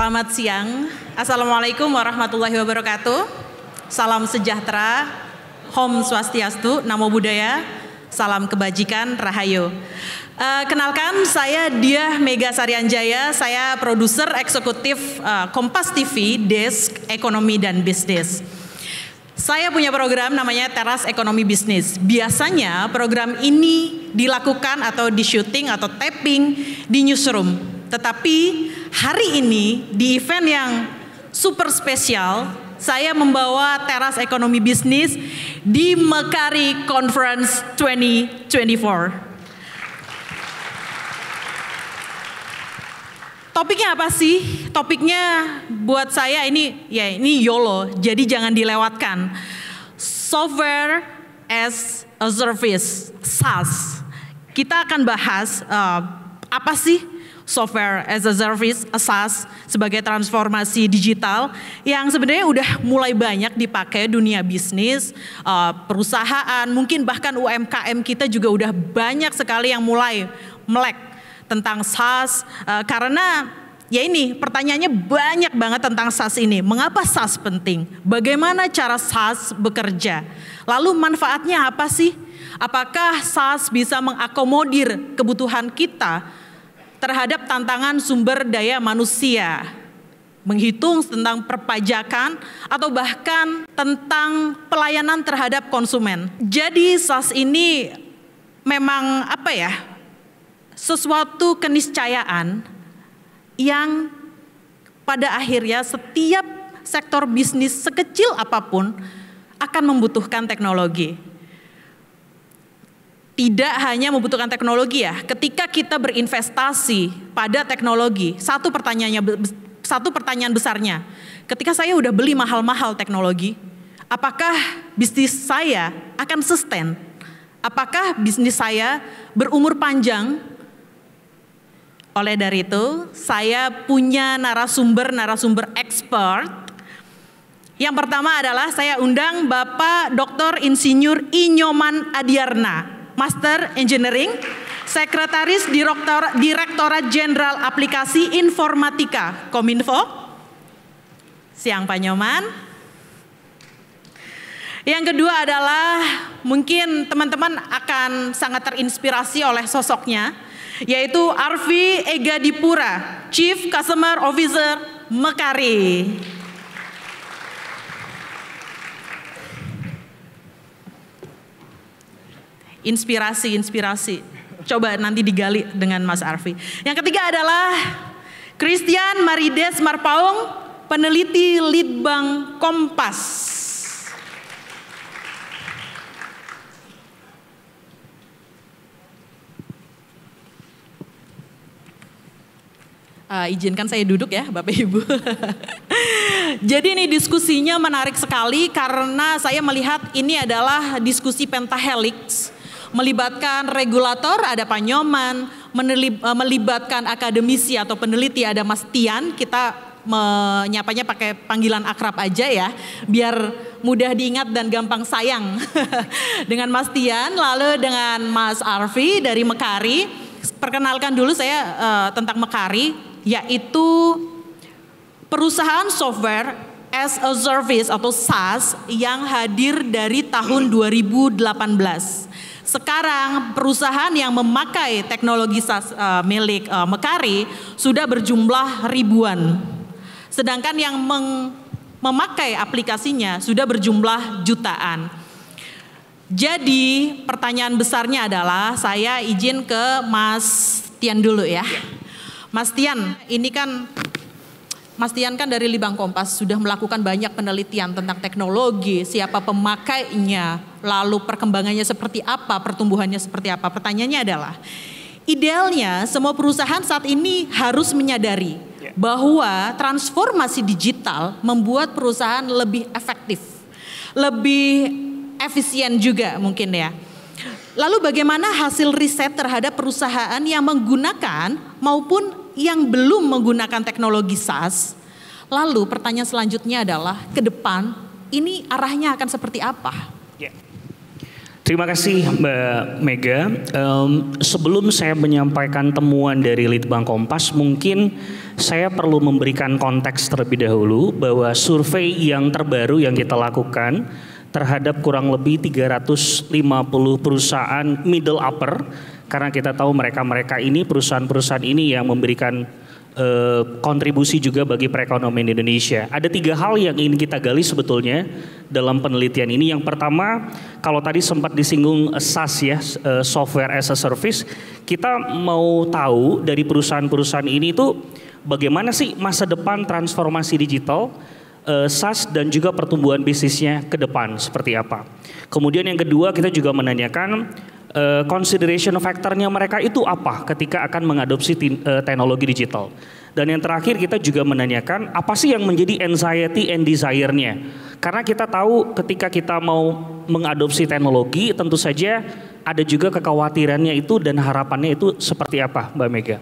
Selamat siang. Assalamualaikum warahmatullahi wabarakatuh. Salam sejahtera, Om Swastiastu, Namo Buddhaya, salam kebajikan, Rahayu. Kenalkan, saya Diah Mega Sarianjaya, saya produser eksekutif Kompas TV, Desk Ekonomi dan Bisnis. Saya punya program namanya Teras Ekonomi Bisnis. Biasanya program ini dilakukan atau di syuting atau taping di newsroom. Tetapi hari ini di event yang super spesial, saya membawa Teras Ekonomi Bisnis di Mekari Conference 2024. Topiknya apa sih? Topiknya buat saya ini YOLO, jadi jangan dilewatkan. Software as a Service, SaaS. Kita akan bahas apa sih Software as a Service, SaaS, sebagai transformasi digital yang sebenarnya udah mulai banyak dipakai dunia bisnis, perusahaan, mungkin bahkan UMKM kita juga udah banyak sekali yang mulai melek tentang SaaS, karena ya ini pertanyaannya banyak banget tentang SaaS ini. Mengapa SaaS penting? Bagaimana cara SaaS bekerja? Lalu manfaatnya apa sih? Apakah SaaS bisa mengakomodir kebutuhan kita terhadap tantangan sumber daya manusia, menghitung tentang perpajakan atau bahkan tentang pelayanan terhadap konsumen. Jadi SaaS ini memang sesuatu keniscayaan yang pada akhirnya setiap sektor bisnis sekecil apapun akan membutuhkan teknologi. Tidak hanya membutuhkan teknologi ya, ketika kita berinvestasi pada teknologi, satu pertanyaan besarnya, ketika saya udah beli mahal-mahal teknologi, apakah bisnis saya akan sustain? Apakah bisnis saya berumur panjang? Oleh dari itu, saya punya narasumber expert. Yang pertama adalah saya undang Bapak Dr. Insinyur Inyoman Adiarna, Master Engineering, Sekretaris Direktorat Jenderal Aplikasi Informatika Kominfo. Siang Pak Nyoman. Yang kedua adalah mungkin teman-teman akan sangat terinspirasi oleh sosoknya, yaitu Arfi Ega Dipura, Chief Customer Officer Mekari. Inspirasi. Coba nanti digali dengan Mas Arfi. Yang ketiga adalah Christian Marides Marpaung, peneliti Litbang Kompas. Izinkan saya duduk ya Bapak Ibu. Jadi ini diskusinya menarik sekali karena saya melihat ini adalah diskusi pentahelix, melibatkan regulator, ada Pak Nyoman, melibatkan akademisi atau peneliti, ada Mas Tian. Kita menyapanya pakai panggilan akrab aja ya, biar mudah diingat dan gampang sayang. Dengan Mas Tian, lalu dengan Mas Arfi dari Mekari. Perkenalkan dulu saya tentang Mekari, yaitu perusahaan software as a service atau SaaS yang hadir dari tahun 2018. Sekarang perusahaan yang memakai teknologi SaaS milik Mekari sudah berjumlah ribuan. Sedangkan yang memakai aplikasinya sudah berjumlah jutaan. Jadi pertanyaan besarnya adalah saya izin ke Mas Tian dulu ya. Mas Tian, Mas Tian kan dari Litbang Kompas sudah melakukan banyak penelitian tentang teknologi, siapa pemakainya, lalu perkembangannya seperti apa, pertumbuhannya seperti apa. Pertanyaannya adalah, idealnya semua perusahaan saat ini harus menyadari bahwa transformasi digital membuat perusahaan lebih efektif, lebih efisien juga mungkin ya. Lalu bagaimana hasil riset terhadap perusahaan yang menggunakan maupun yang belum menggunakan teknologi SaaS? Lalu pertanyaan selanjutnya adalah ke depan ini arahnya akan seperti apa? Terima kasih Mbak Mega. Sebelum saya menyampaikan temuan dari Litbang Kompas, mungkin saya perlu memberikan konteks terlebih dahulu bahwa survei yang terbaru yang kita lakukan terhadap kurang lebih 350 perusahaan middle upper, karena kita tahu mereka ini perusahaan-perusahaan ini yang memberikan kontribusi juga bagi perekonomian Indonesia. Ada 3 hal yang ingin kita gali sebetulnya dalam penelitian ini. Yang pertama, kalau tadi sempat disinggung SaaS ya, software as a service, kita mau tahu dari perusahaan-perusahaan ini itu bagaimana sih masa depan transformasi digital, SaaS dan juga pertumbuhan bisnisnya ke depan seperti apa. Kemudian yang kedua, kita juga menanyakan consideration factor-nya mereka itu apa ketika akan mengadopsi teknologi digital. Dan yang terakhir kita juga menanyakan apa sih yang menjadi anxiety and desire-nya. Karena kita tahu ketika kita mau mengadopsi teknologi tentu saja ada juga kekhawatirannya itu dan harapannya itu seperti apa Mbak Mega.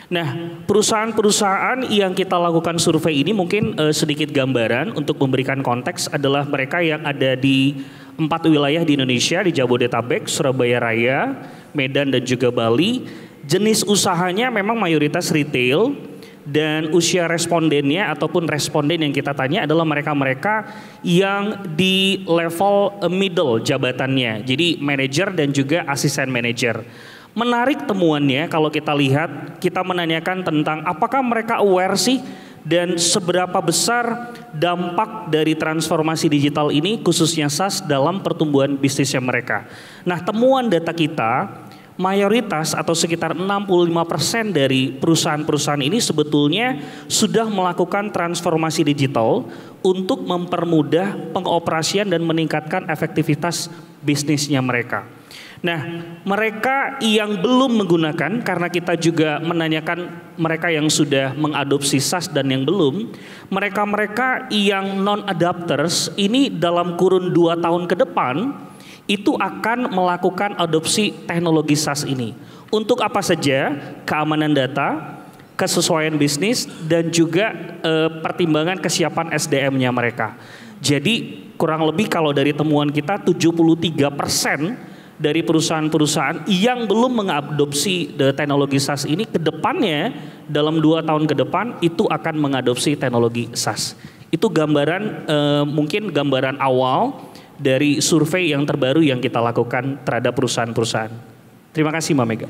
Nah, perusahaan-perusahaan yang kita lakukan survei ini mungkin sedikit gambaran untuk memberikan konteks adalah mereka yang ada di 4 wilayah di Indonesia, di Jabodetabek, Surabaya Raya, Medan dan juga Bali. Jenis usahanya memang mayoritas retail dan usia respondennya ataupun responden yang kita tanya adalah mereka-mereka yang di level middle jabatannya. Jadi manajer dan juga asisten manajer. Menarik temuannya kalau kita lihat, kita menanyakan tentang apakah mereka aware sih dan seberapa besar dampak dari transformasi digital ini khususnya SaaS dalam pertumbuhan bisnisnya mereka. Nah, temuan data kita mayoritas atau sekitar 65% dari perusahaan-perusahaan ini sebetulnya sudah melakukan transformasi digital untuk mempermudah pengoperasian dan meningkatkan efektivitas bisnisnya mereka. Nah, mereka yang belum menggunakan, karena kita juga menanyakan mereka yang sudah mengadopsi SaaS dan yang belum, mereka-mereka yang non-adapters ini dalam kurun 2 tahun ke depan itu akan melakukan adopsi teknologi SaaS ini. Untuk apa saja? Keamanan data, kesesuaian bisnis, dan juga pertimbangan kesiapan SDM-nya mereka. Jadi kurang lebih kalau dari temuan kita 73% dari perusahaan-perusahaan yang belum mengadopsi teknologi SaaS ini ke depannya dalam 2 tahun ke depan itu akan mengadopsi teknologi SaaS. Itu gambaran mungkin gambaran awal dari survei yang terbaru yang kita lakukan terhadap perusahaan-perusahaan. Terima kasih Mbak Mega.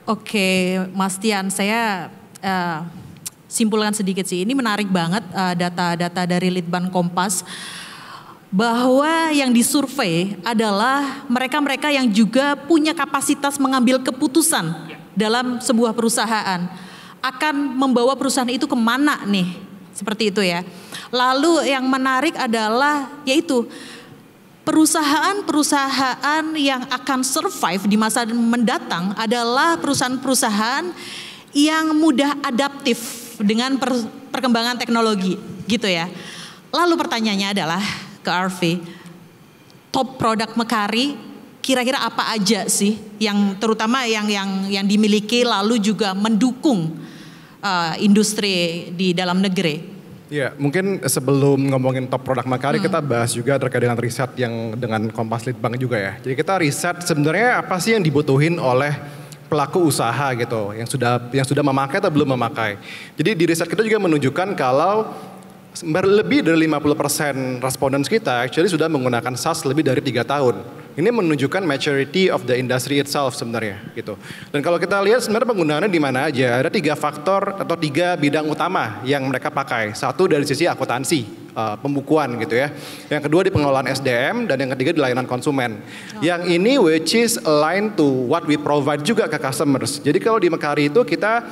Oke Mas Tian, saya simpulkan sedikit sih. Ini menarik banget data-data dari Litbang Kompas. Bahwa yang disurvei adalah mereka-mereka yang juga punya kapasitas mengambil keputusan dalam sebuah perusahaan. Akan membawa perusahaan itu kemana nih, seperti itu ya. Lalu yang menarik adalah yaitu perusahaan-perusahaan yang akan survive di masa mendatang adalah perusahaan-perusahaan yang mudah adaptif dengan perkembangan teknologi gitu ya. Lalu pertanyaannya adalah ke Arfi, top produk Mekaari kira-kira apa aja sih yang terutama yang dimiliki lalu juga mendukung industri di dalam negeri? Ya, mungkin sebelum ngomongin top produk Mekaari kita bahas juga terkait dengan riset yang dengan Kompas Litbang juga ya. Jadi kita riset sebenarnya apa sih yang dibutuhin oleh pelaku usaha gitu yang sudah memakai atau belum memakai. Jadi di riset kita juga menunjukkan kalau lebih dari 50% responden kita actually sudah menggunakan SaaS lebih dari 3 tahun. Ini menunjukkan maturity of the industry itself sebenarnya gitu. Dan kalau kita lihat sebenarnya penggunaannya di mana aja, ada 3 faktor atau 3 bidang utama yang mereka pakai. Satu dari sisi akuntansi, pembukuan gitu ya. Yang kedua di pengelolaan SDM dan yang ketiga di layanan konsumen. Yang ini which is aligned to what we provide juga ke customers. Jadi kalau di Mekaari itu kita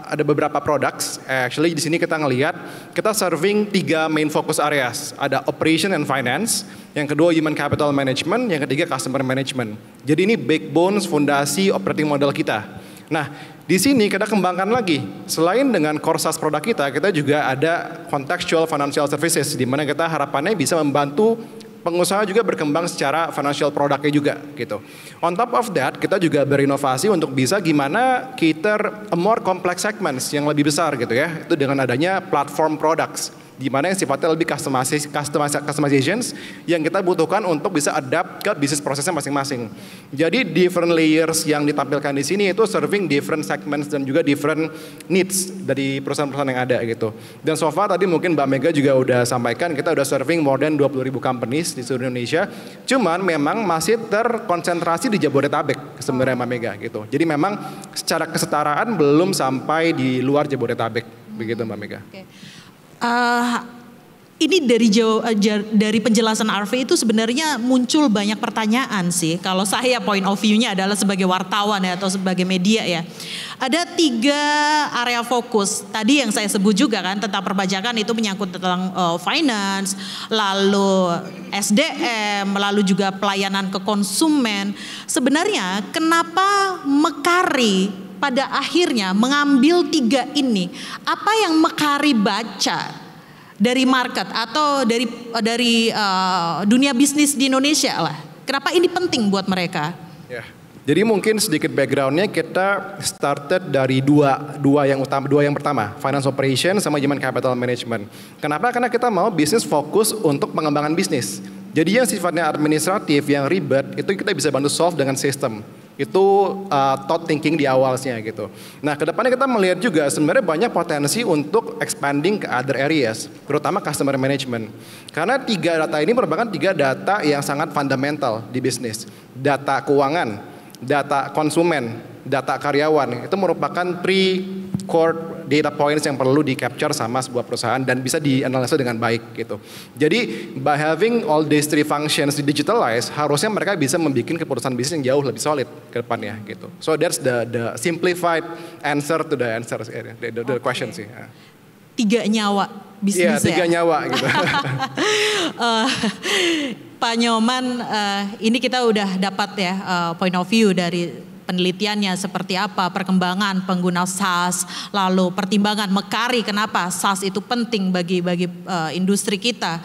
ada beberapa products. Actually di sini kita ngelihat kita serving 3 main focus areas. Ada operation and finance, yang kedua human capital management, yang ketiga customer management. Jadi ini backbone, fondasi operating model kita. Nah, di sini kita kembangkan lagi. Selain dengan core SaaS produk kita juga ada contextual financial services di mana kita harapannya bisa membantu pengusaha juga berkembang secara financial produknya juga gitu. On top of that, kita juga berinovasi untuk bisa gimana cater a more complex segments yang lebih besar gitu ya. Itu dengan adanya platform products. di mana yang sifatnya lebih customizations yang kita butuhkan untuk bisa adapt ke bisnis prosesnya masing-masing. Jadi different layers yang ditampilkan di sini itu serving different segments dan juga different needs dari perusahaan-perusahaan yang ada gitu. Dan so far tadi mungkin Mbak Mega juga udah sampaikan kita udah serving more than 20.000 companies di seluruh Indonesia. Cuman memang masih terkonsentrasi di Jabodetabek sebenarnya Mbak Mega gitu. Jadi memang secara kesetaraan belum sampai di luar Jabodetabek begitu Mbak Mega. Okay. Ini dari penjelasan Arfi itu sebenarnya muncul banyak pertanyaan sih. Kalau saya point of view-nya adalah sebagai wartawan ya atau sebagai media ya. Ada 3 area fokus. Tadi yang saya sebut juga kan tentang perpajakan itu menyangkut tentang finance, lalu SDM, lalu juga pelayanan ke konsumen. Sebenarnya kenapa Mekaari pada akhirnya mengambil 3 ini? Apa yang Mekaari baca dari market atau dari dunia bisnis di Indonesia lah? Kenapa ini penting buat mereka? Ya. Jadi mungkin sedikit backgroundnya kita started dari dua yang pertama, finance operation sama human capital management. Kenapa? Karena kita mau bisnis fokus untuk pengembangan bisnis. Jadi yang sifatnya administratif, yang ribet, itu kita bisa bantu solve dengan sistem. Itu thought thinking di awalnya gitu. Nah kedepannya kita melihat juga sebenarnya banyak potensi untuk expanding ke other areas, terutama customer management. Karena 3 data ini merupakan 3 data yang sangat fundamental di bisnis. Data keuangan, data konsumen, data karyawan, itu merupakan 3 core data points yang perlu di capture sama sebuah perusahaan dan bisa dianalisa dengan baik gitu. Jadi by having all these 3 functions digitalized, harusnya mereka bisa membuat keputusan bisnis yang jauh lebih solid ke depannya gitu. So that's the simplified answer to the question sih. 3 nyawa bisnis ya. 3 nyawa gitu. Pak Nyoman, ini kita udah dapat ya point of view dari penelitiannya seperti apa, perkembangan pengguna SaaS, lalu pertimbangan Mekaari kenapa SaaS itu penting bagi industri kita.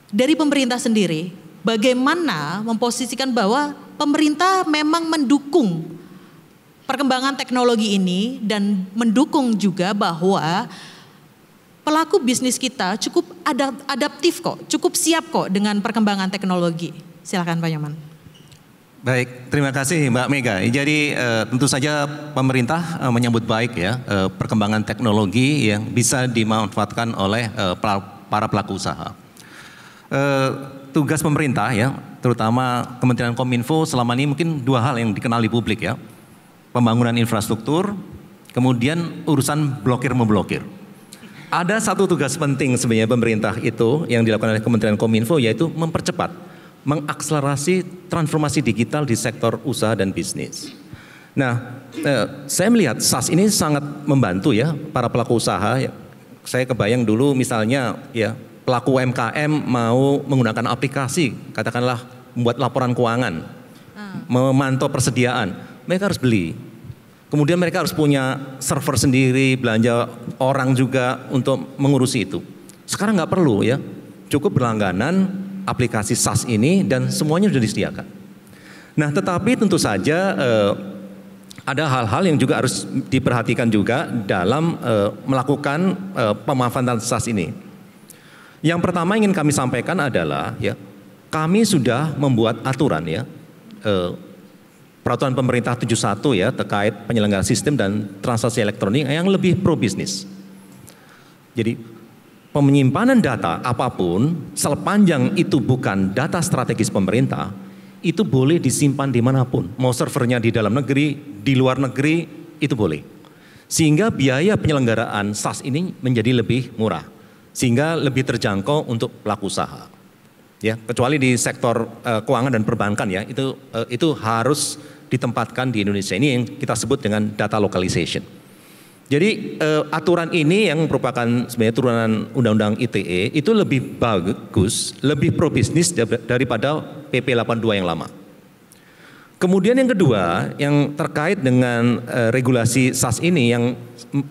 Dari pemerintah sendiri, bagaimana memposisikan bahwa pemerintah memang mendukung perkembangan teknologi ini dan mendukung juga bahwa pelaku bisnis kita cukup adaptif kok, cukup siap kok dengan perkembangan teknologi. Silakan Pak Nyoman. Baik, terima kasih Mbak Mega. Jadi tentu saja pemerintah menyambut baik ya perkembangan teknologi yang bisa dimanfaatkan oleh para pelaku usaha. Tugas pemerintah ya, terutama Kementerian Kominfo selama ini mungkin 2 hal yang dikenal di publik ya. Pembangunan infrastruktur, kemudian urusan blokir-memblokir. Ada satu tugas penting sebenarnya pemerintah itu yang dilakukan oleh Kementerian Kominfo yaitu mempercepat, mengakselerasi transformasi digital di sektor usaha dan bisnis. Nah, saya melihat SaaS ini sangat membantu ya para pelaku usaha. Saya kebayang dulu misalnya ya pelaku UMKM mau menggunakan aplikasi, katakanlah membuat laporan keuangan, memantau persediaan, mereka harus beli. Kemudian mereka harus punya server sendiri, belanja orang juga untuk mengurusi itu. Sekarang nggak perlu ya, cukup berlangganan aplikasi SaaS ini dan semuanya sudah disediakan. Nah tetapi tentu saja ada hal-hal yang juga harus diperhatikan juga dalam melakukan pemanfaatan SaaS ini. Yang pertama ingin kami sampaikan adalah ya kami sudah membuat aturan ya peraturan pemerintah 71 ya terkait penyelenggaraan sistem dan transaksi elektronik yang lebih pro bisnis. Jadi penyimpanan data apapun sepanjang itu bukan data strategis pemerintah itu boleh disimpan dimanapun, mau servernya di dalam negeri, di luar negeri itu boleh. Sehingga biaya penyelenggaraan SaaS ini menjadi lebih murah, sehingga lebih terjangkau untuk pelaku usaha. Ya, kecuali di sektor keuangan dan perbankan ya itu harus ditempatkan di Indonesia. Ini yang kita sebut dengan data localization. Jadi aturan ini yang merupakan sebenarnya turunan Undang-Undang ITE itu lebih bagus, lebih pro bisnis daripada PP 82 yang lama. Kemudian yang kedua yang terkait dengan regulasi SaaS ini yang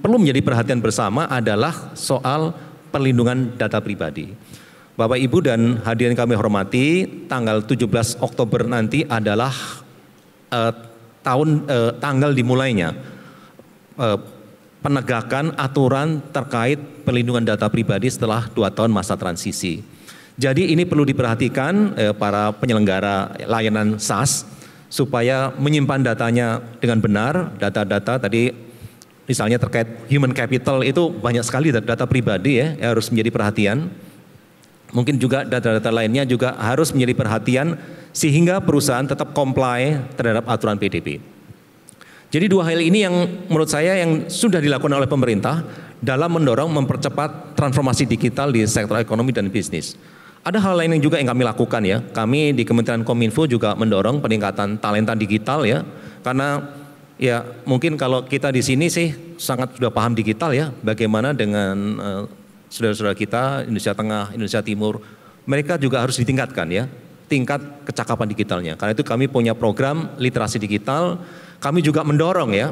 perlu menjadi perhatian bersama adalah soal perlindungan data pribadi. Bapak Ibu dan hadirin kami hormati, tanggal 17 Oktober nanti adalah tanggal dimulainya penegakan aturan terkait perlindungan data pribadi setelah 2 tahun masa transisi. Jadi ini perlu diperhatikan para penyelenggara layanan SaaS supaya menyimpan datanya dengan benar, data-data tadi misalnya terkait human capital itu banyak sekali data pribadi ya harus menjadi perhatian. Mungkin juga data-data lainnya juga harus menjadi perhatian sehingga perusahaan tetap comply terhadap aturan PDB. Jadi 2 hal ini yang menurut saya yang sudah dilakukan oleh pemerintah dalam mendorong mempercepat transformasi digital di sektor ekonomi dan bisnis. Ada hal lain yang juga yang kami lakukan ya. Kami di Kementerian Kominfo juga mendorong peningkatan talenta digital ya. Karena ya mungkin kalau kita di sini sih sangat sudah paham digital ya. Bagaimana dengan saudara-saudara kita Indonesia Tengah, Indonesia Timur, mereka juga harus ditingkatkan ya. Tingkat kecakapan digitalnya. Karena itu kami punya program literasi digital. Kami juga mendorong ya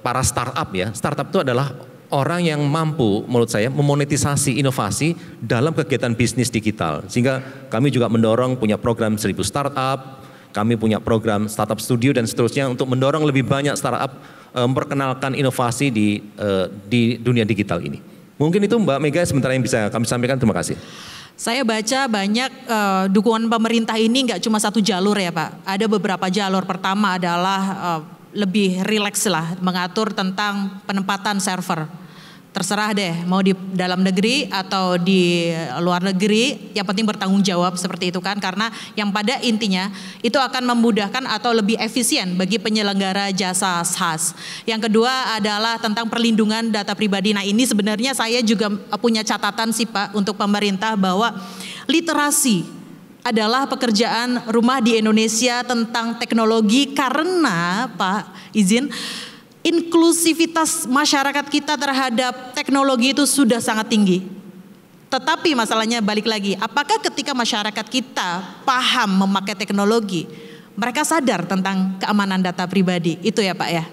para startup ya. Startup itu adalah orang yang mampu menurut saya memonetisasi inovasi dalam kegiatan bisnis digital. Sehingga kami juga mendorong punya program 1000 startup, kami punya program startup studio dan seterusnya untuk mendorong lebih banyak startup memperkenalkan inovasi di dunia digital ini. Mungkin itu Mbak Mega sementara yang bisa kami sampaikan. Terima kasih. Saya baca banyak dukungan pemerintah ini nggak cuma satu jalur ya Pak. Ada beberapa jalur. Pertama adalah lebih rileks lah mengatur tentang penempatan server. Terserah deh mau di dalam negeri atau di luar negeri, yang penting bertanggung jawab seperti itu kan. Karena yang pada intinya itu akan memudahkan atau lebih efisien bagi penyelenggara jasa SaaS. Yang kedua adalah tentang perlindungan data pribadi. Nah ini sebenarnya saya juga punya catatan sih Pak untuk pemerintah bahwa literasi adalah pekerjaan rumah di Indonesia tentang teknologi karena Pak izin inklusivitas masyarakat kita terhadap teknologi itu sudah sangat tinggi. Tetapi masalahnya balik lagi, apakah ketika masyarakat kita paham memakai teknologi, mereka sadar tentang keamanan data pribadi? Itu ya Pak ya?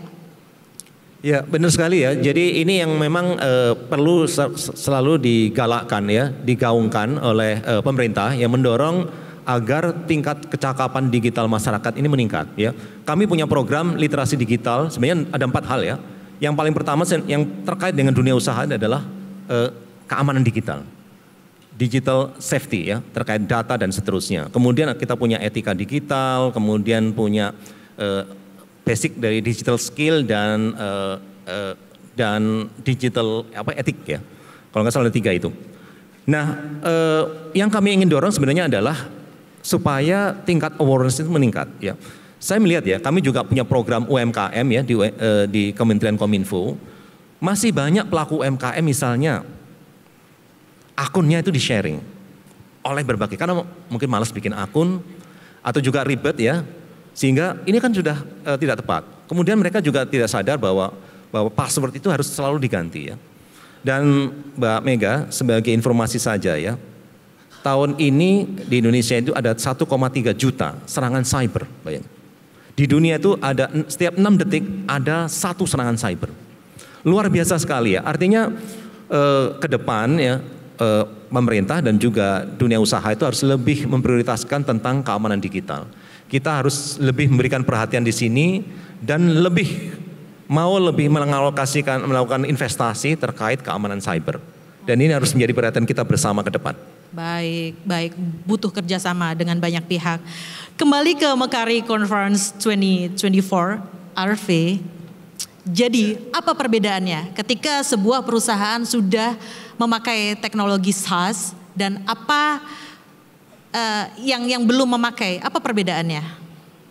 Ya benar sekali ya, jadi ini yang memang perlu selalu digalakkan ya, digaungkan oleh pemerintah yang mendorong agar tingkat kecakapan digital masyarakat ini meningkat ya. Kami punya program literasi digital, sebenarnya ada 4 hal ya. Yang paling pertama yang terkait dengan dunia usaha adalah keamanan digital. Digital safety ya, terkait data dan seterusnya. Kemudian kita punya etika digital, kemudian punya basic dari digital skill dan digital etik ya. Kalau nggak salah ada 3 itu. Nah, yang kami ingin dorong sebenarnya adalah supaya tingkat awareness itu meningkat ya. Saya melihat ya, kami juga punya program UMKM ya di Kementerian Kominfo. Masih banyak pelaku UMKM misalnya akunnya itu di-sharing oleh berbagai, karena mungkin malas bikin akun atau juga ribet ya. Sehingga ini kan sudah tidak tepat. Kemudian mereka juga tidak sadar bahwa password itu harus selalu diganti ya. Dan Mbak Mega sebagai informasi saja ya, tahun ini di Indonesia itu ada 1,3 juta serangan cyber, bayangin. Di dunia itu ada setiap 6 detik ada 1 serangan cyber. Luar biasa sekali ya. Artinya ke depan ya pemerintah dan juga dunia usaha itu harus lebih memprioritaskan tentang keamanan digital. Kita harus lebih memberikan perhatian di sini dan lebih melakukan investasi terkait keamanan cyber. Dan ini harus menjadi perhatian kita bersama ke depan. Baik, butuh kerjasama dengan banyak pihak. Kembali ke Mekaari Conference 2024, RV. Jadi apa perbedaannya ketika sebuah perusahaan sudah memakai teknologi SaaS dan apa yang belum memakai, apa perbedaannya?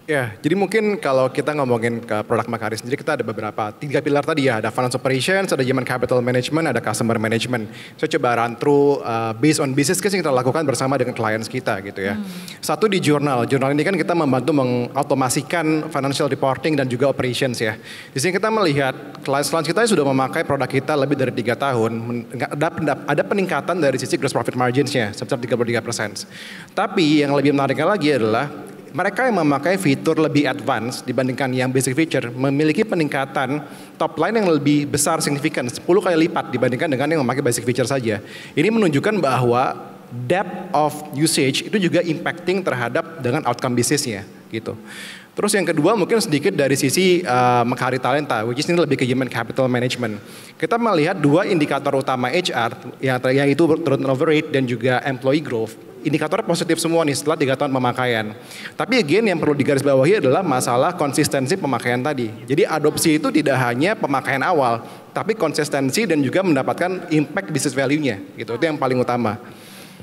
Ya, jadi mungkin kalau kita ngomongin ke produk Mekaari sendiri, kita ada beberapa 3 pilar tadi ya, ada finance operations, ada human capital management, ada customer management. Saya coba run through based on business case yang kita lakukan bersama dengan clients kita gitu ya. Satu di jurnal ini kan kita membantu mengautomasikan financial reporting dan juga operations ya. Di sini kita melihat clients kita sudah memakai produk kita lebih dari 3 tahun, ada peningkatan dari sisi gross profit margins-nya sebesar 33%. Tapi yang lebih menariknya lagi adalah mereka yang memakai fitur lebih advance dibandingkan yang basic feature memiliki peningkatan top line yang lebih besar signifikan 10 kali lipat dibandingkan dengan yang memakai basic feature saja. Ini menunjukkan bahwa depth of usage itu juga impacting terhadap dengan outcome bisnisnya gitu. Terus yang kedua mungkin sedikit dari sisi mencari talenta, which is ini lebih ke human capital management. Kita melihat dua indikator utama HR yang itu turnover rate dan juga employee growth. Indikator positif semua nih setelah 3 tahun pemakaian. Tapi again yang perlu digarisbawahi adalah masalah konsistensi pemakaian tadi. Jadi adopsi itu tidak hanya pemakaian awal, tapi konsistensi dan juga mendapatkan impact business value-nya gitu. Itu yang paling utama.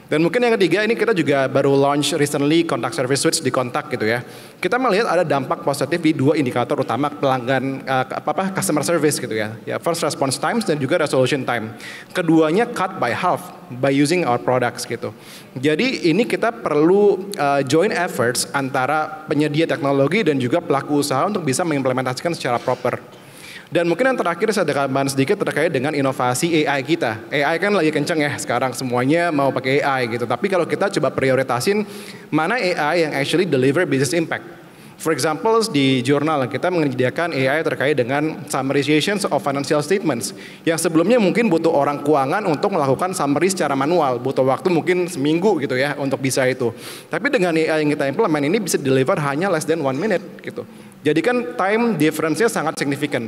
Dan mungkin yang ketiga ini kita juga baru launch recently contact service switch di kontak gitu ya. Kita melihat ada dampak positif di 2 indikator utama pelanggan customer service gitu ya. Ya first response times dan juga resolution time. Keduanya cut by half by using our products gitu. Jadi ini kita perlu joint efforts antara penyedia teknologi dan juga pelaku usaha untuk bisa mengimplementasikan secara proper. Dan mungkin yang terakhir saya tambahan sedikit terkait dengan inovasi AI kita. AI kan lagi kenceng ya sekarang semuanya mau pakai AI gitu. Tapi kalau kita coba prioritasin mana AI yang actually deliver business impact. For example di jurnal kita menyediakan AI terkait dengan summarization of financial statements. Yang sebelumnya mungkin butuh orang keuangan untuk melakukan summary secara manual. Butuh waktu mungkin seminggu gitu ya untuk bisa itu. Tapi dengan AI yang kita implement ini bisa deliver hanya less than 1 minute gitu. Jadi kan time difference-nya sangat signifikan.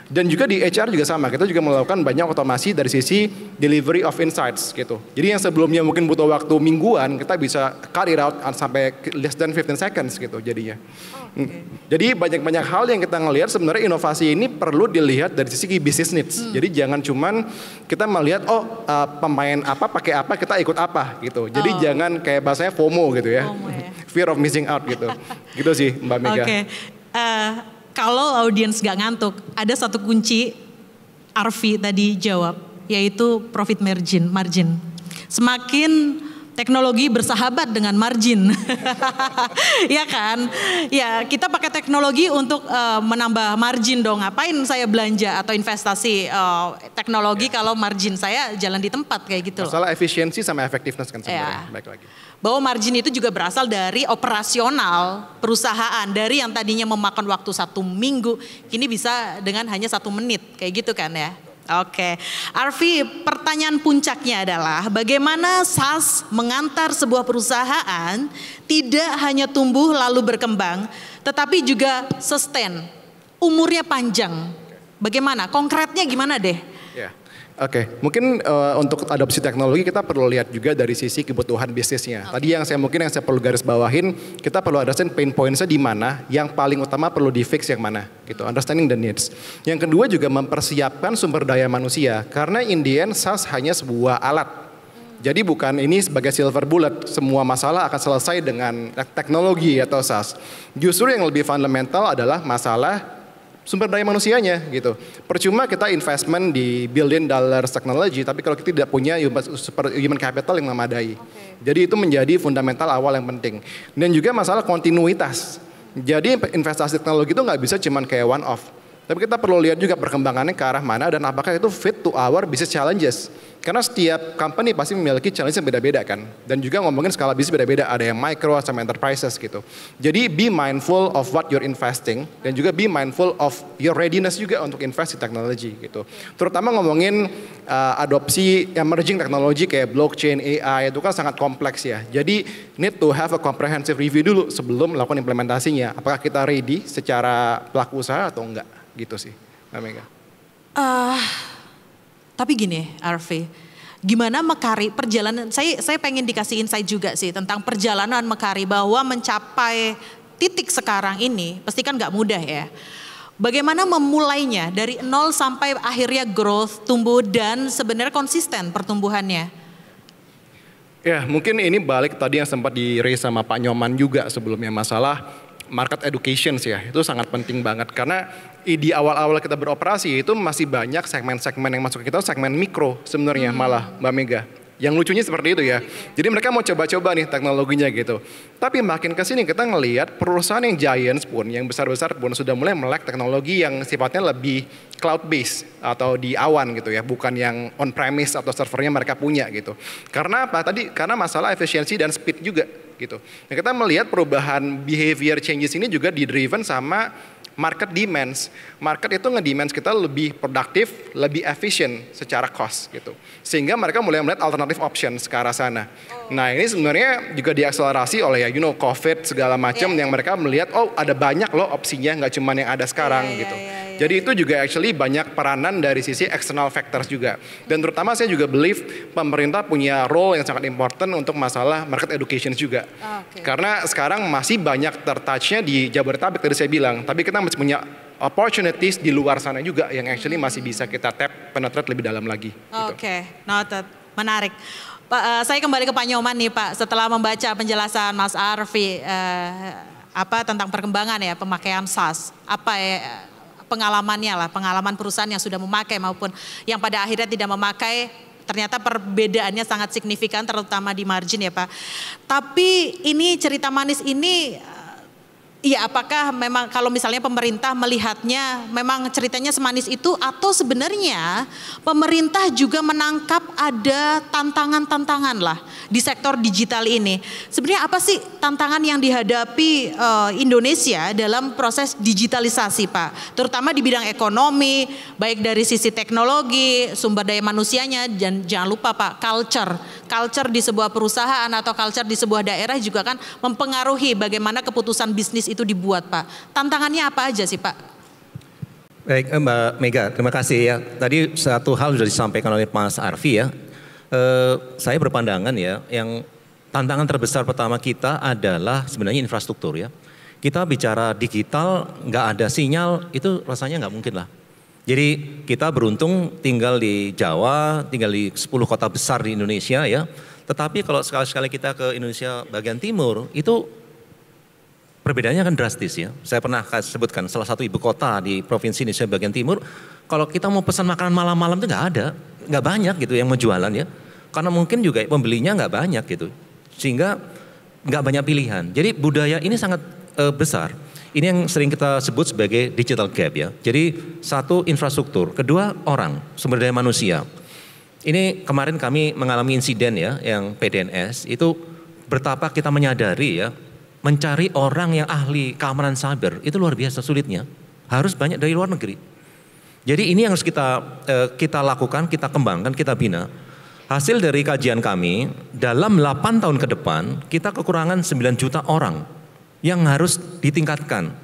Dan juga di HR juga sama, kita juga melakukan banyak otomasi dari sisi delivery of insights gitu. Jadi yang sebelumnya mungkin butuh waktu mingguan, kita bisa cut it out sampai less than 15 seconds gitu jadinya. Jadi banyak-banyak hal yang kita ngelihat sebenarnya inovasi ini perlu dilihat dari sisi business needs. Jadi jangan cuman kita melihat pemain apa pakai apa kita ikut apa gitu. Jadi jangan kayak bahasanya FOMO gitu ya. FOMO, ya. Fear of missing out gitu. Gitu sih Mbak Mega. Oke. Kalau audiens gak ngantuk, ada satu kunci Arfi tadi jawab, yaitu profit margin. Semakin teknologi bersahabat dengan margin, ya kan? Ya kita pakai teknologi untuk menambah margin dong. Ngapain saya belanja atau investasi teknologi kalau margin saya jalan di tempat kayak gitu? Masalah efisiensi sama effectiveness kan sebenarnya. Baik lagi. Bahwa margin itu juga berasal dari operasional perusahaan. Dari yang tadinya memakan waktu 1 minggu, kini bisa dengan hanya 1 menit. Kayak gitu kan ya. Oke, Arfi, pertanyaan puncaknya adalah bagaimana SaaS mengantar sebuah perusahaan tidak hanya tumbuh lalu berkembang, tetapi juga sustain, umurnya panjang. Bagaimana? Konkretnya gimana deh? Ya. Oke, mungkin untuk adopsi teknologi kita perlu lihat juga dari sisi kebutuhan bisnisnya. Tadi yang saya perlu garis bawahin, kita perlu understand pain points-nya di mana, yang paling utama perlu di fix yang mana, gitu. Understanding the needs. Yang kedua juga mempersiapkan sumber daya manusia, karena in the end SaaS hanya sebuah alat. Jadi bukan ini sebagai silver bullet, semua masalah akan selesai dengan teknologi atau SaaS. Justru yang lebih fundamental adalah masalah sumber daya manusianya gitu. Percuma kita investment di billion dollars teknologi, tapi kalau kita tidak punya human capital yang memadai. Jadi itu menjadi fundamental awal yang penting. Dan juga masalah kontinuitas. Jadi investasi teknologi itu nggak bisa cuman kayak one off. Tapi kita perlu lihat juga perkembangannya ke arah mana dan apakah itu fit to our business challenges. Karena setiap company pasti memiliki challenge yang beda-beda kan. Dan juga ngomongin skala bisnis beda-beda. Ada yang micro sama enterprises gitu. Jadi be mindful of what you're investing. Dan juga be mindful of your readiness juga untuk invest di teknologi gitu. Terutama ngomongin adopsi emerging teknologi kayak blockchain, AI itu kan sangat kompleks ya. Jadi need to have a comprehensive review dulu sebelum melakukan implementasinya. Apakah kita ready secara pelaku usaha atau enggak gitu sih. Mbak Mega. Tapi gini Arfi, gimana Mekari perjalanan, saya pengen dikasih insight juga sih tentang perjalanan Mekari bahwa mencapai titik sekarang ini pasti kan gak mudah ya. Bagaimana memulainya dari nol sampai akhirnya growth, tumbuh dan sebenarnya konsisten pertumbuhannya? Ya mungkin ini balik tadi yang sempat di-raise sama Pak Nyoman juga sebelumnya masalah market education sih ya, itu sangat penting banget karena di awal-awal kita beroperasi itu masih banyak segmen-segmen yang masuk ke kita, segmen mikro sebenarnya malah Mbak Mega. Yang lucunya seperti itu ya. Jadi mereka mau coba-coba nih teknologinya gitu. Tapi makin ke sini kita ngelihat perusahaan yang giants pun, yang besar-besar pun sudah mulai melek teknologi yang sifatnya lebih cloud based atau di awan gitu ya, bukan yang on premise atau servernya mereka punya gitu. Karena apa? Tadi karena masalah efisiensi dan speed juga gitu. Nah, kita melihat perubahan behavior changes ini juga di-driven sama market demands. Market itu nge-demands kita lebih produktif, lebih efisien secara cost gitu. Sehingga mereka mulai melihat alternatif options ke arah sana. Nah ini sebenarnya juga diakselerasi oleh COVID segala macam yang mereka melihat ada banyak loh opsinya, nggak cuma yang ada sekarang gitu. Jadi itu juga actually banyak peranan dari sisi external factors juga. Dan terutama saya juga believe pemerintah punya role yang sangat important untuk masalah market education juga. Karena sekarang masih banyak tertouch-nya di Jabodetabek tadi saya bilang, tapi kita masih punya opportunities di luar sana juga yang actually masih bisa kita tap, penetrate lebih dalam lagi. Oke, noted. Menarik. Pak, saya kembali ke Pak Nyoman nih Pak, setelah membaca penjelasan Mas Arfi tentang perkembangan ya pemakaian SaaS, pengalamannya lah, pengalaman perusahaan yang sudah memakai maupun yang pada akhirnya tidak memakai, ternyata perbedaannya sangat signifikan terutama di margin ya Pak. Tapi ini cerita manis ini, ya apakah memang kalau misalnya pemerintah melihatnya memang ceritanya semanis itu atau sebenarnya pemerintah juga menangkap ada tantangan-tantangan lah di sektor digital ini. Sebenarnya apa sih tantangan yang dihadapi Indonesia dalam proses digitalisasi Pak? Terutama di bidang ekonomi, baik dari sisi teknologi, sumber daya manusianya, dan jangan lupa Pak, culture di sebuah perusahaan atau culture di sebuah daerah juga kan mempengaruhi bagaimana keputusan bisnis itu dibuat Pak. Tantangannya apa aja sih Pak? Baik Mbak Mega, terima kasih ya. Tadi satu hal sudah disampaikan oleh Mas Arfi ya. Saya berpandangan ya, yang tantangan terbesar pertama kita adalah sebenarnya infrastruktur ya. Kita bicara digital, nggak ada sinyal, itu rasanya nggak mungkin lah. Jadi kita beruntung tinggal di Jawa, tinggal di 10 kota besar di Indonesia ya. Tetapi kalau sekali-sekali kita ke Indonesia bagian timur, itu perbedaannya kan drastis ya. Saya pernah sebutkan salah satu ibu kota di provinsi Indonesia bagian timur, kalau kita mau pesan makanan malam-malam itu nggak ada, nggak banyak gitu yang mau jualan ya. Karena mungkin juga pembelinya nggak banyak gitu, sehingga nggak banyak pilihan. Jadi budaya ini sangat besar. Ini yang sering kita sebut sebagai digital gap ya. Jadi satu infrastruktur, kedua orang, sumber daya manusia. Ini kemarin kami mengalami insiden ya, yang PDNS itu betapa kita menyadari ya, mencari orang yang ahli keamanan cyber itu luar biasa sulitnya. Harus banyak dari luar negeri. Jadi ini yang harus kita lakukan, kita kembangkan, kita bina. Hasil dari kajian kami, dalam 8 tahun ke depan, kita kekurangan 9 juta orang yang harus ditingkatkan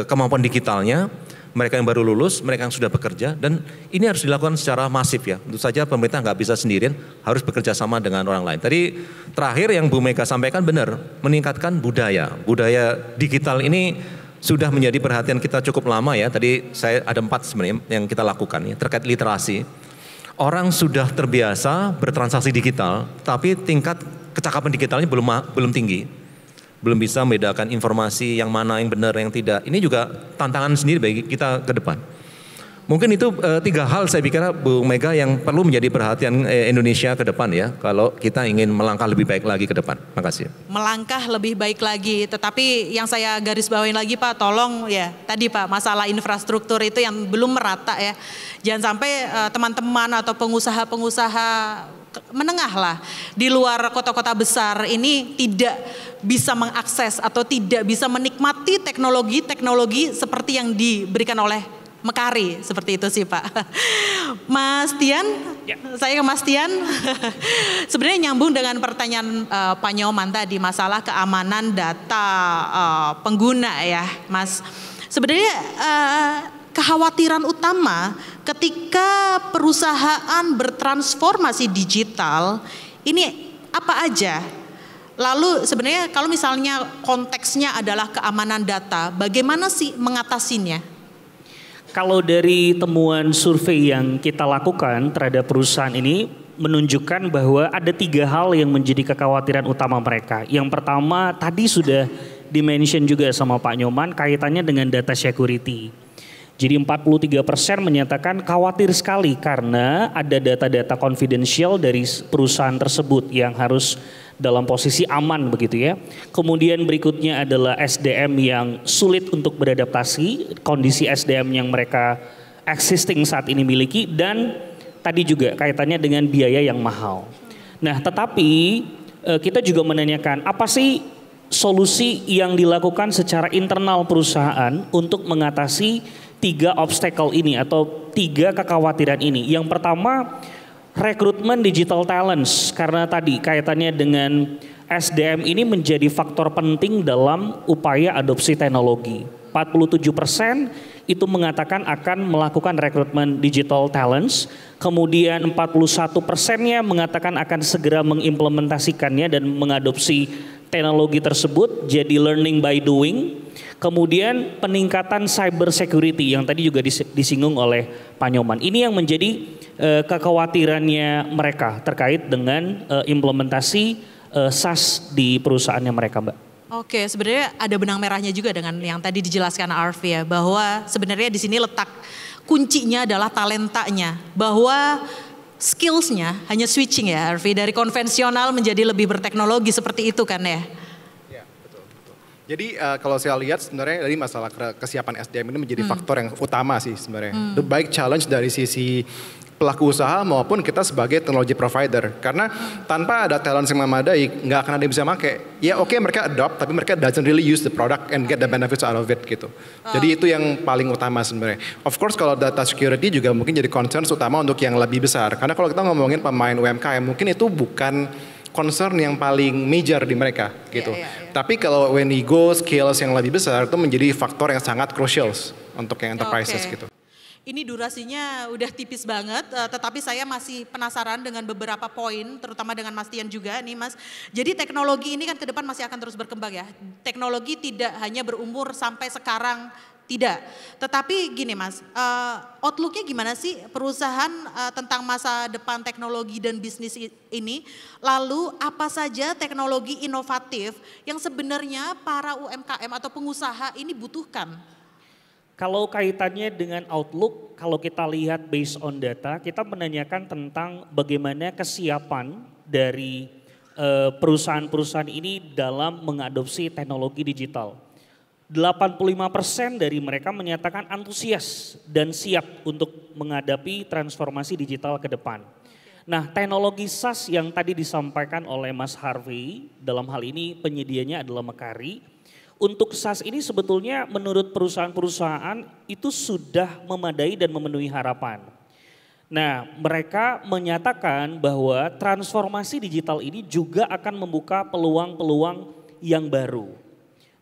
kemampuan digitalnya, mereka yang baru lulus, mereka yang sudah bekerja, dan ini harus dilakukan secara masif ya. Tentu saja pemerintah nggak bisa sendirian, harus bekerja sama dengan orang lain. Tadi terakhir yang Bu Mega sampaikan benar, meningkatkan budaya. Budaya digital ini sudah menjadi perhatian kita cukup lama ya. Tadi saya ada 4 sebenarnya yang kita lakukan ya, terkait literasi. Orang sudah terbiasa bertransaksi digital, tapi tingkat kecakapan digitalnya belum tinggi. Belum bisa membedakan informasi yang mana yang benar, yang tidak. Ini juga tantangan sendiri bagi kita ke depan. Mungkin itu 3 hal saya pikir Bu Mega yang perlu menjadi perhatian Indonesia ke depan ya. Kalau kita ingin melangkah lebih baik lagi ke depan. Makasih. Melangkah lebih baik lagi. Tetapi yang saya garis bawain lagi Pak, tolong ya tadi Pak, masalah infrastruktur itu yang belum merata ya. Jangan sampai teman-teman atau pengusaha-pengusaha menengah lah di luar kota-kota besar ini tidak bisa mengakses atau tidak bisa menikmati teknologi seperti yang diberikan oleh Mekaari, seperti itu sih Pak. Mas Tian, ya. Saya ke Mas Tian. Sebenarnya nyambung dengan pertanyaan Pak Nyoman tadi, masalah keamanan data pengguna ya Mas. Sebenarnya kekhawatiran utama ketika perusahaan bertransformasi digital ini apa aja? Lalu sebenarnya kalau misalnya konteksnya adalah keamanan data, bagaimana sih mengatasinya? Kalau dari temuan survei yang kita lakukan terhadap perusahaan ini menunjukkan bahwa ada 3 hal yang menjadi kekhawatiran utama mereka. Yang pertama tadi sudah dimention juga sama Pak Nyoman kaitannya dengan data security. Jadi 43% menyatakan khawatir sekali karena ada data-data confidential dari perusahaan tersebut yang harus dalam posisi aman begitu ya. Kemudian berikutnya adalah SDM yang sulit untuk beradaptasi, kondisi SDM yang mereka existing saat ini miliki, dan tadi juga kaitannya dengan biaya yang mahal. Nah tetapi kita juga menanyakan apa sih solusi yang dilakukan secara internal perusahaan untuk mengatasi 3 obstacle ini atau 3 kekhawatiran ini. Yang pertama, rekrutmen digital talents, karena tadi kaitannya dengan SDM ini menjadi faktor penting dalam upaya adopsi teknologi. 47% itu mengatakan akan melakukan rekrutmen digital talents, kemudian 41%-nya mengatakan akan segera mengimplementasikannya dan mengadopsi teknologi tersebut jadi learning by doing. Kemudian peningkatan cyber security yang tadi juga disinggung oleh Pak Nyoman. Ini yang menjadi kekhawatirannya mereka terkait dengan implementasi SaaS di perusahaannya mereka, Mbak. Oke, sebenarnya ada benang merahnya juga dengan yang tadi dijelaskan Arfi ya, bahwa sebenarnya di sini letak kuncinya adalah talentanya, bahwa skillsnya hanya switching ya Arfi, dari konvensional menjadi lebih berteknologi seperti itu kan ya? Ya, betul. Jadi kalau saya lihat sebenarnya dari masalah kesiapan SDM ini menjadi faktor yang utama sih sebenarnya. Baik challenge dari sisi pelaku usaha maupun kita sebagai teknologi provider. Karena tanpa ada talent yang memadai, nggak akan ada yang bisa pakai. Ya oke, mereka adopt, tapi mereka doesn't really use the product and get the benefits out of it gitu. Jadi itu yang paling utama sebenarnya. Of course kalau data security juga mungkin jadi concern utama untuk yang lebih besar. Karena kalau kita ngomongin pemain UMKM, mungkin itu bukan concern yang paling major di mereka gitu. Tapi kalau when we go skills yang lebih besar itu menjadi faktor yang sangat crucial untuk yang enterprises gitu. Ini durasinya udah tipis banget, tetapi saya masih penasaran dengan beberapa poin, terutama dengan Mas Tian juga nih Mas. Jadi teknologi ini kan ke depan masih akan terus berkembang ya. Teknologi tidak hanya berumur sampai sekarang, tidak. Tetapi gini Mas, outlook-nya gimana sih perusahaan tentang masa depan teknologi dan bisnis ini? Lalu apa saja teknologi inovatif yang sebenarnya para UMKM atau pengusaha ini butuhkan? Kalau kaitannya dengan outlook, kalau kita lihat based on data, kita menanyakan tentang bagaimana kesiapan dari perusahaan-perusahaan ini dalam mengadopsi teknologi digital. 85% dari mereka menyatakan antusias dan siap untuk menghadapi transformasi digital ke depan. Nah, teknologi SaaS yang tadi disampaikan oleh Mas Harvey, dalam hal ini penyedianya adalah Mekari. Untuk SaaS ini sebetulnya menurut perusahaan-perusahaan itu sudah memadai dan memenuhi harapan. Nah, mereka menyatakan bahwa transformasi digital ini juga akan membuka peluang-peluang yang baru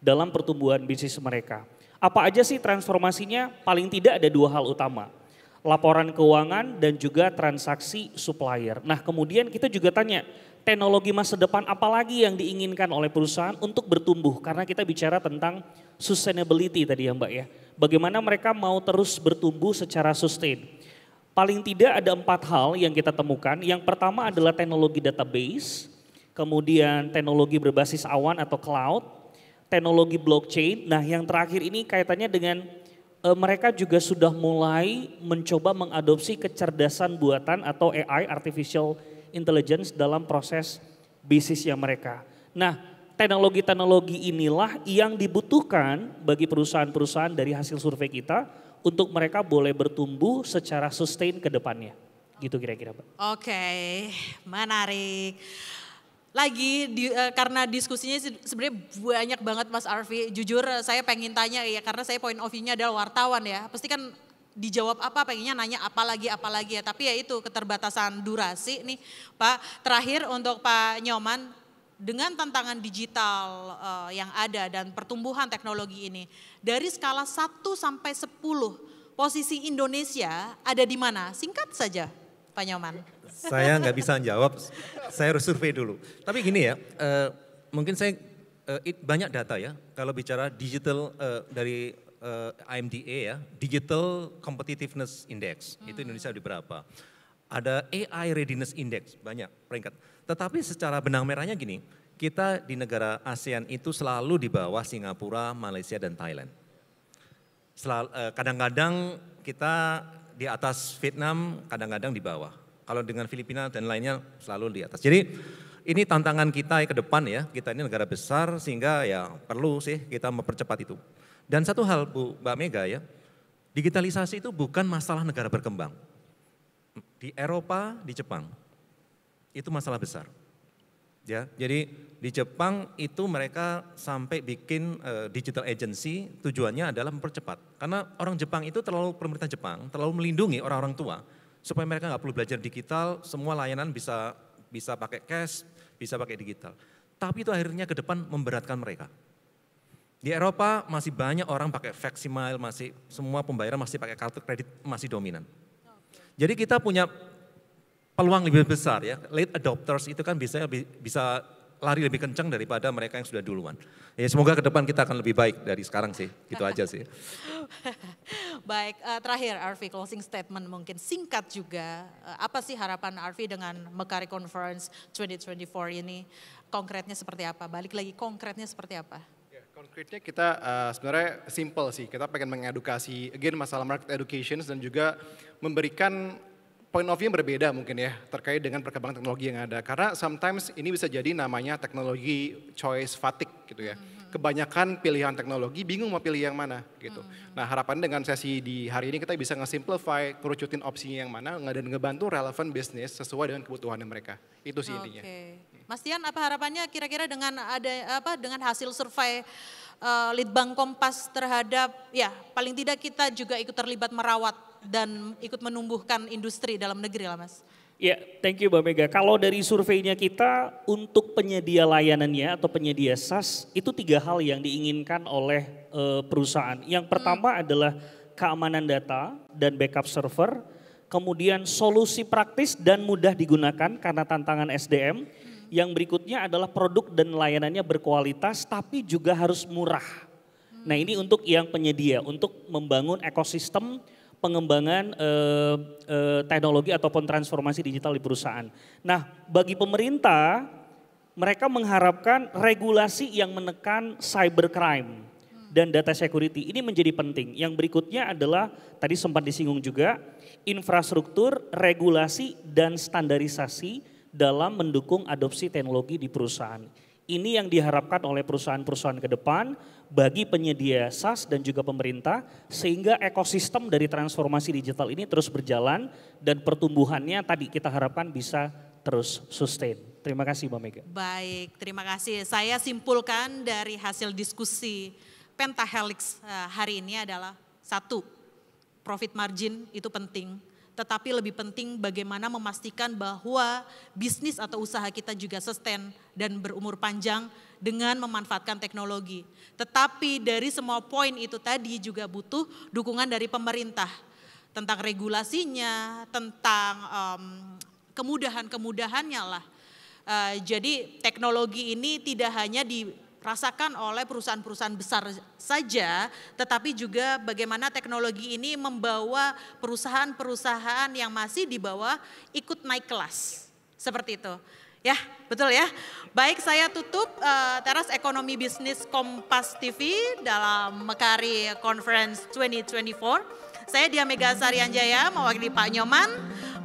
dalam pertumbuhan bisnis mereka. Apa aja sih transformasinya? Paling tidak ada 2 hal utama. Laporan keuangan dan juga transaksi supplier. Nah, kemudian kita juga tanya, teknologi masa depan apa lagi yang diinginkan oleh perusahaan untuk bertumbuh? Karena kita bicara tentang sustainability tadi ya Mbak ya. Bagaimana mereka mau terus bertumbuh secara sustain. Paling tidak ada 4 hal yang kita temukan. Yang pertama adalah teknologi database, kemudian teknologi berbasis awan atau cloud, teknologi blockchain. Nah yang terakhir ini kaitannya dengan mereka juga sudah mulai mencoba mengadopsi kecerdasan buatan atau AI, artificial intelligence dalam proses bisnisnya mereka. Nah, teknologi-teknologi inilah yang dibutuhkan bagi perusahaan-perusahaan dari hasil survei kita untuk mereka boleh bertumbuh secara sustain ke depannya. Gitu kira-kira, Pak. Oke, menarik. Karena diskusinya sebenarnya banyak banget Mas Arfi. Jujur saya pengen tanya ya karena saya point of view-nya adalah wartawan ya. Pasti kan dijawab apa, pengennya nanya apa lagi ya. Tapi ya itu keterbatasan durasi nih Pak. Terakhir untuk Pak Nyoman, dengan tantangan digital yang ada dan pertumbuhan teknologi ini, dari skala 1 sampai 10, posisi Indonesia ada di mana? Singkat saja Pak Nyoman. Saya nggak bisa jawab, saya harus survei dulu. Tapi gini ya, mungkin saya banyak data ya, kalau bicara digital dari IMDA ya, Digital Competitiveness Index, itu Indonesia di berapa. Ada AI Readiness Index, banyak peringkat. Tetapi secara benang merahnya gini, kita di negara ASEAN itu selalu di bawah Singapura, Malaysia dan Thailand. Kadang-kadang kita di atas Vietnam, kadang-kadang di bawah. Kalau dengan Filipina dan lainnya selalu di atas. Jadi ini tantangan kita ke depan ya, kita ini negara besar sehingga ya perlu sih kita mempercepat itu. Dan satu hal Mbak Mega ya, digitalisasi itu bukan masalah negara berkembang. Di Eropa, di Jepang, itu masalah besar. Ya, jadi di Jepang itu mereka sampai bikin digital agency, tujuannya adalah mempercepat. Karena orang Jepang itu pemerintah Jepang terlalu melindungi orang-orang tua supaya mereka nggak perlu belajar digital, semua layanan bisa pakai cash, bisa pakai digital. Tapi itu akhirnya ke depan memberatkan mereka. Di Eropa masih banyak orang pakai facsimile, masih semua pembayaran masih pakai kartu kredit, masih dominan. Jadi kita punya peluang lebih besar ya, late adopters itu kan bisa lari lebih kencang daripada mereka yang sudah duluan. Ya semoga ke depan kita akan lebih baik dari sekarang sih, gitu aja sih. Baik, terakhir Arfi, closing statement mungkin singkat juga. Apa sih harapan Arfi dengan Mekaari Conference 2024 ini? Konkretnya seperti apa? Balik lagi, konkretnya seperti apa? Konkretnya kita sebenarnya simple sih, kita pengen mengedukasi, again masalah market education dan juga memberikan point of view yang berbeda mungkin ya terkait dengan perkembangan teknologi yang ada. Karena sometimes ini bisa jadi namanya teknologi choice fatigue gitu ya. Kebanyakan pilihan teknologi bingung mau pilih yang mana gitu. Nah harapan dengan sesi di hari ini kita bisa nge-simplify, kerucutin opsinya yang mana dan ngebantu relevan bisnis sesuai dengan kebutuhannya mereka. Itu sih intinya. Mas Tian, apa harapannya kira-kira dengan dengan hasil survei Litbang Kompas terhadap ya paling tidak kita juga ikut terlibat merawat dan ikut menumbuhkan industri dalam negeri lah Mas. Ya, thank you Mbak Mega. Kalau dari surveinya kita untuk penyedia layanannya atau penyedia SaaS itu 3 hal yang diinginkan oleh perusahaan. Yang pertama adalah keamanan data dan backup server, kemudian solusi praktis dan mudah digunakan karena tantangan SDM. Yang berikutnya adalah produk dan layanannya berkualitas tapi juga harus murah. Nah ini untuk yang penyedia, untuk membangun ekosistem pengembangan teknologi ataupun transformasi digital di perusahaan. Nah bagi pemerintah, mereka mengharapkan regulasi yang menekan cybercrime dan data security. Ini menjadi penting. Yang berikutnya adalah, tadi sempat disinggung juga, infrastruktur, regulasi dan standarisasi dalam mendukung adopsi teknologi di perusahaan. Ini yang diharapkan oleh perusahaan-perusahaan ke depan bagi penyedia SaaS dan juga pemerintah sehingga ekosistem dari transformasi digital ini terus berjalan dan pertumbuhannya tadi kita harapkan bisa terus sustain. Terima kasih Mbak Mega. Baik, terima kasih. Saya simpulkan dari hasil diskusi Pentahelix hari ini adalah 1, profit margin itu penting. Tetapi lebih penting bagaimana memastikan bahwa bisnis atau usaha kita juga sustain dan berumur panjang dengan memanfaatkan teknologi. Tetapi dari semua poin itu tadi juga butuh dukungan dari pemerintah tentang regulasinya, tentang kemudahan-kemudahannya lah. Jadi teknologi ini tidak hanya dirasakan oleh perusahaan-perusahaan besar saja, tetapi juga bagaimana teknologi ini membawa perusahaan-perusahaan yang masih di bawah ikut naik kelas. Seperti itu. Ya, betul ya. Baik, saya tutup Teras Ekonomi Bisnis Kompas TV dalam Mekaari Conference 2024. Saya Dia Mega Sarianjaya mewakili Pak Nyoman,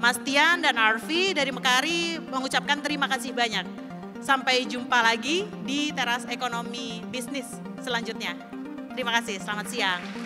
Mas Tian dan Arfi dari Mekaari mengucapkan terima kasih banyak. Sampai jumpa lagi di Teras Ekonomi Bisnis selanjutnya. Terima kasih, selamat siang.